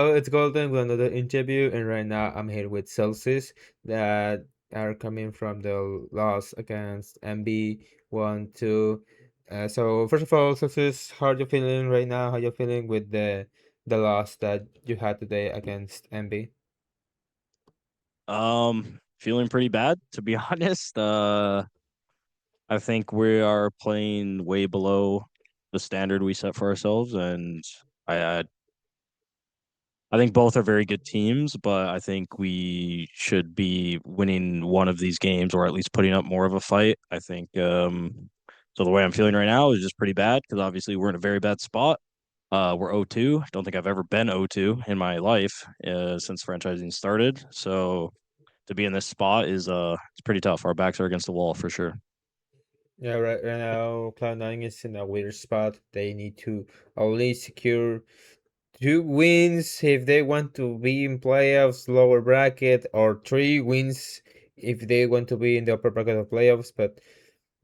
Oh, it's Golden with another interview, and right now I'm here with Zellsis that are coming from the loss against MB 1-2. So first of all, Celsius, how are you feeling right now? How you feeling with the loss that you had today against MB? Feeling pretty bad to be honest. I think we are playing way below the standard we set for ourselves, and I I, I think both are very good teams, but I think we should be winning one of these games or at least putting up more of a fight. I think so the way I'm feeling right now is just pretty bad because obviously we're in a very bad spot. We're 0-2. I don't think I've ever been 0-2 in my life since franchising started. So to be in this spot is it's pretty tough. Our backs are against the wall for sure. Yeah, right now Cloud9 is in a weird spot. They need to only secure 2 wins if they want to be in playoffs, lower bracket, or 3 wins if they want to be in the upper bracket of playoffs. But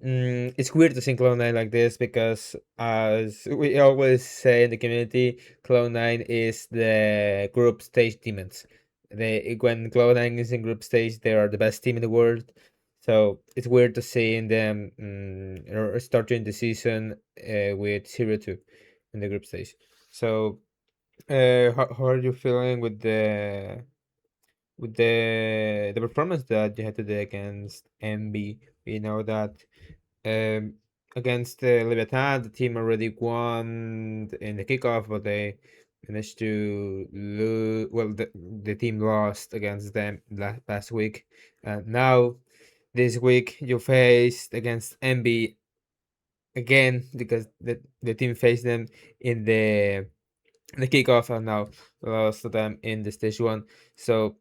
it's weird to see Cloud9 like this because, as we always say in the community, Cloud9 is the group stage demons. When Cloud9 is in group stage, they are the best team in the world. So it's weird to see them starting the season with 0-2 in the group stage. So how are you feeling with the performance that you had today against MB? We know that um, against Leviathan, the team already won in the kickoff, but they managed to lose. Well, the team lost against them last week. Now, this week, you faced against MB again because the team faced them in the kickoff and now lost to them in the stage one. So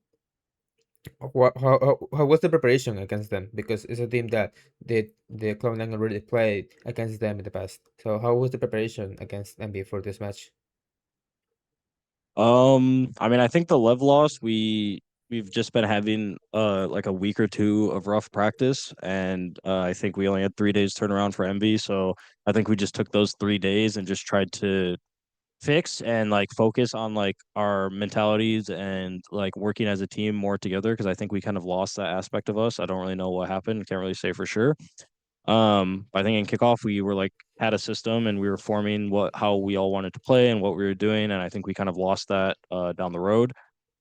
how was the preparation against them? Because it's a team that the Cloud9 already played against them in the past. So how was the preparation against MB for this match? I mean, I think the level loss we've just been having like a week or two of rough practice, and I think we only had 3 days turnaround for MV, so I think we just took those 3 days and just tried to fix and like focus on like our mentalities and like working as a team more together because I think we kind of lost that aspect of us. I don't really know what happened. Can't really say for sure. I think in kickoff we were like had a system and we were forming what how we all wanted to play and what we were doing, and I think we kind of lost that down the road.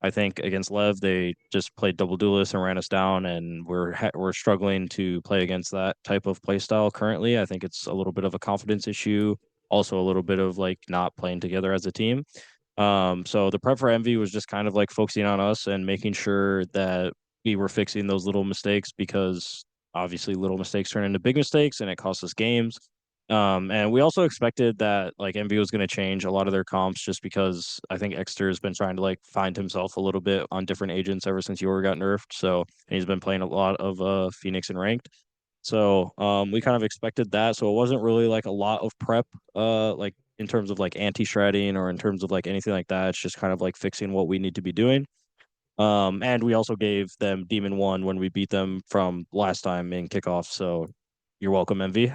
I think against Lev they just played double duelist and ran us down, and we're struggling to play against that type of play style currently. I think it's a little bit of a confidence issue, also a little bit of like not playing together as a team. So the prep for Envy was just kind of like focusing on us and making sure that we were fixing those little mistakes because obviously little mistakes turn into big mistakes and it costs us games. And we also expected that like Envy was going to change a lot of their comps just because I think Exeter has been trying to like find himself a little bit on different agents ever since Yor got nerfed. So and he's been playing a lot of Phoenix and ranked. So we kind of expected that. So it wasn't really like a lot of prep, like in terms of like anti-shredding or in terms of like anything like that. It's just kind of like fixing what we need to be doing. And we also gave them Demon One when we beat them from last time in kickoff. So you're welcome, Envy.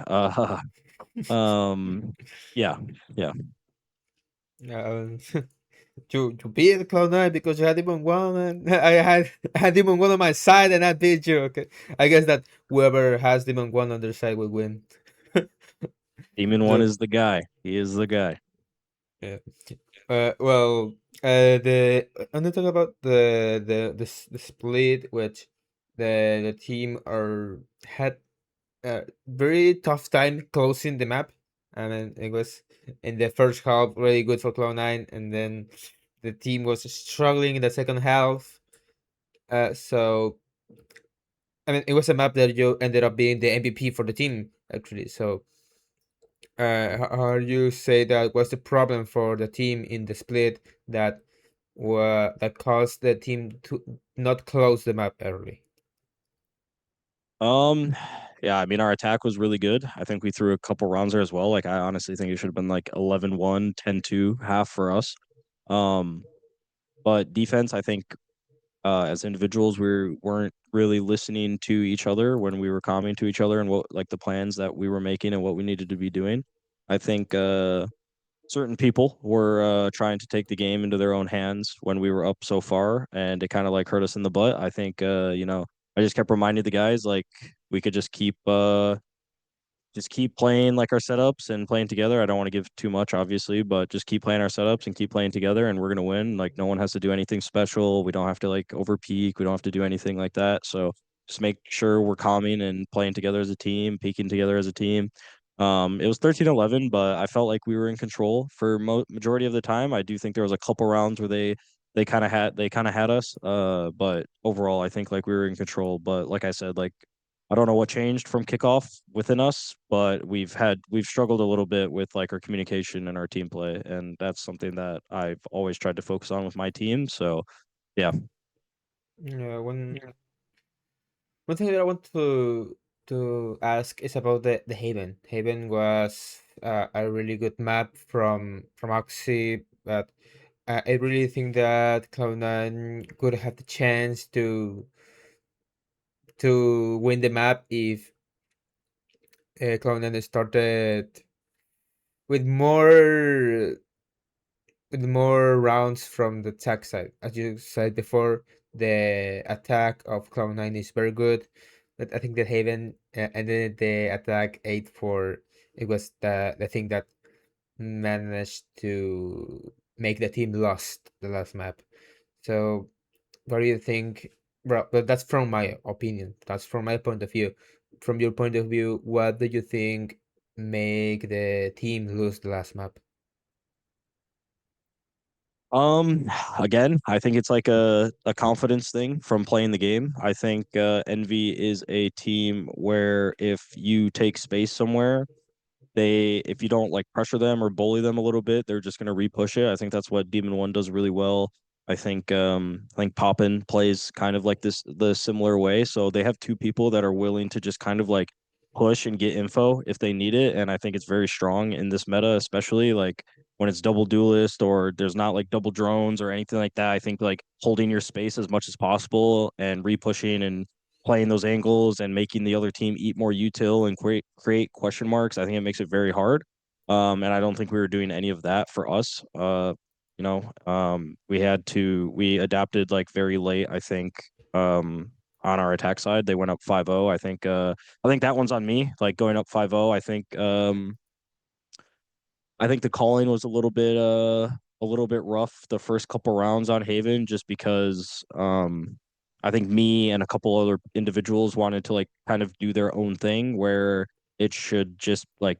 Um, yeah, yeah. Um, you beat Cloud9 because you had Demon One, and I had Demon One on my side, and I beat you. Okay, I guess that whoever has Demon One on their side will win. Demon One So is the guy. He is the guy. yeah. Well, I'm gonna talk about the split, which the team are had a very tough time closing the map. I mean, it was in the first half really good for Cloud9, and then the team was struggling in the second half. So I mean, it was a map that you ended up being the MVP for the team actually. So how you say that was the problem for the team in the split that that caused the team to not close the map early? Um, yeah, I mean, our attack was really good. I think we threw a couple rounds there as well. Like, I honestly think it should have been like 11-1, 10-2 half for us. Um, but defense, I think as individuals, we weren't really listening to each other when we were commenting to each other and what like the plans that we were making and what we needed to be doing. I think certain people were trying to take the game into their own hands when we were up so far, and it kind of like hurt us in the butt. I think I just kept reminding the guys like we could just keep playing like our setups and playing together. I don't want to give too much, obviously, but just keep playing our setups and keep playing together, and we're gonna win. Like no one has to do anything special. We don't have to like over peak. We don't have to do anything like that. So just make sure we're calming and playing together as a team, peaking together as a team. It was 13-11, but I felt like we were in control for majority of the time. I do think there was a couple rounds where they kind of had us. But overall, I think like we were in control. But like I said, like I don't know what changed from kickoff within us, but we've struggled a little bit with like our communication and our team play, and that's something that I've always tried to focus on with my team. So yeah. Yeah, one thing that I want to ask is about the Haven. Haven was a really good map from Oxy, but I really think that Cloud9 could have the chance to win the map if Cloud9 started with more rounds from the attack side. As you said before, the attack of Cloud9 is very good, but I think that Haven ended the attack 8-4. It was the thing that managed to make the team lost the last map. So, what do you think? Well, but that's from my opinion. That's from my point of view. From your point of view, what do you think make the team lose the last map? Um, Again, I think it's like a confidence thing from playing the game. I think Envy is a team where if you take space somewhere, they if you don't like pressure them or bully them a little bit, they're just gonna repush it. I think that's what Demon One does really well. I think Poppin plays kind of like the similar way. So they have two people that are willing to just kind of like push and get info if they need it. And I think it's very strong in this meta, especially like when it's double duelist or there's not like double drones or anything like that. I think like holding your space as much as possible and repushing and playing those angles and making the other team eat more util and create question marks. I think it makes it very hard. And I don't think we were doing any of that for us. We adapted like very late, I think, on our attack side. They went up 5-0. I think that one's on me. Like going up 5-0, I think the calling was a little bit rough the first couple rounds on Haven just because I think me and a couple other individuals wanted to like kind of do their own thing where it should just like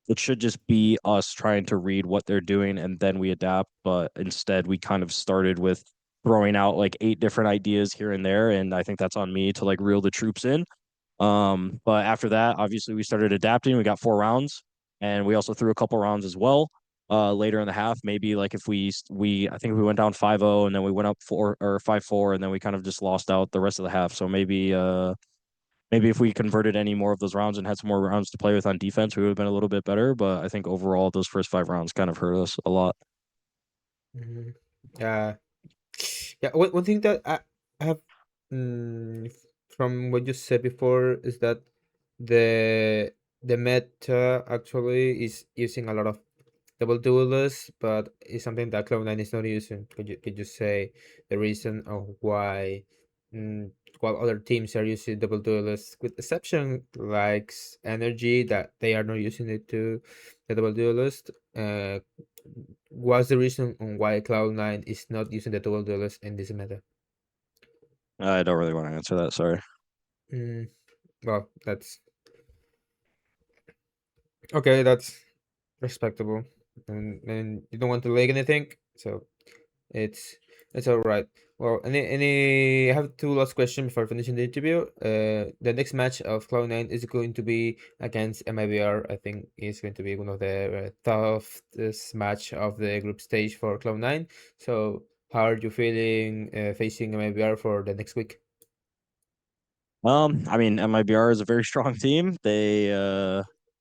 it should just be us trying to read what they're doing and then we adapt. But instead, we kind of started with throwing out like 8 different ideas here and there, and I think that's on me to like reel the troops in. But after that, obviously, we started adapting. We got 4 rounds, and we also threw a couple rounds as well. Later in the half, maybe like if I think we went down 5-0 and then we went up 4 or 5-4, and then we kind of just lost out the rest of the half. So maybe if we converted any more of those rounds and had some more rounds to play with on defense, we would have been a little bit better. But I think overall, those first 5 rounds kind of hurt us a lot. Mhm. Yeah, yeah. One thing that I have from what you said before is that the the meta actually is using a lot of double duelers, but it's something that Cloud9 is not using. Could you say the reason of why, mm, while other teams are using double duelers, with exception like Energy, that they are not using it to the double duelist? What's the reason on why Cloud9 is not using the double duelist in this meta? I don't really want to answer that. Sorry. Mm, well, that's okay. That's respectable, and you don't want to lag anything, so it's it's all right. Well, I have two last questions before finishing the interview. The next match of Cloud9 is going to be against MIBR. I think it's going to be one of the toughest match of the group stage for Cloud9. So, how are you feeling facing MIBR for the next week? I mean, MIBR is a very strong team. They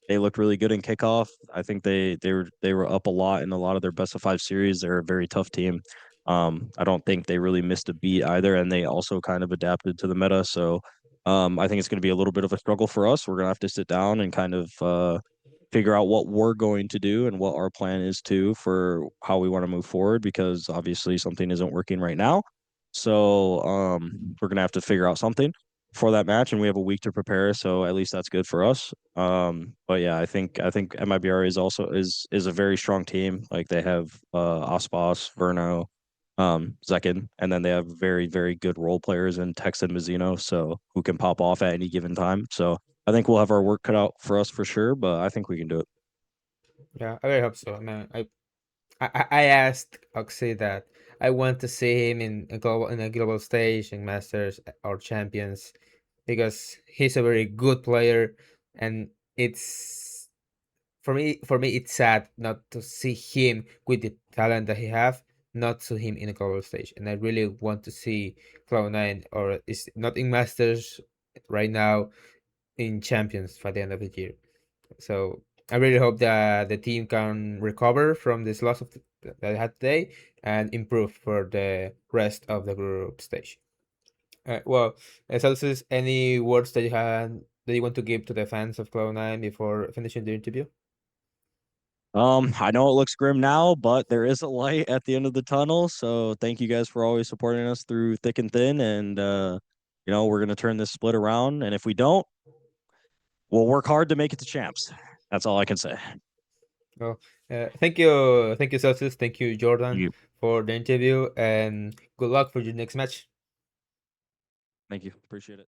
looked really good in kickoff. I think they were up a lot in a lot of their best of 5 series. They're a very tough team. I don't think they really missed a beat either, and they also kind of adapted to the meta. So, I think it's going to be a little bit of a struggle for us. We're gonna have to sit down and kind of figure out what we're going to do and what our plan is too for how we want to move forward because obviously something isn't working right now. So we're gonna have to figure out something for that match, and we have a week to prepare. So at least that's good for us. But yeah, I think MIBR is a very strong team. Like they have Ospas, Verno, Zekin, and then they have very very good role players in Tex and Mizzino, so who can pop off at any given time. So I think we'll have our work cut out for us for sure, but I think we can do it. Yeah, I really hope so. I mean, I asked Oxy that I want to see him in a global stage in Masters or Champions because he's a very good player, and it's for me it's sad not to see him with the talent that he have, not to him in a global stage. And I really want to see Cloud9 or is not in Masters right now in Champions by the end of the year. So I really hope that the team can recover from this loss that they had today and improve for the rest of the group stage. Well, Celsius, any words that you want to give to the fans of Cloud9 before finishing the interview? I know it looks grim now, but there is a light at the end of the tunnel. So thank you guys for always supporting us through thick and thin. And we're gonna turn this split around. And if we don't, we'll work hard to make it to champs. That's all I can say. Well, thank you, Celsius, thank you, Jordan, You, for the interview, and good luck for your next match. thank you. Appreciate it.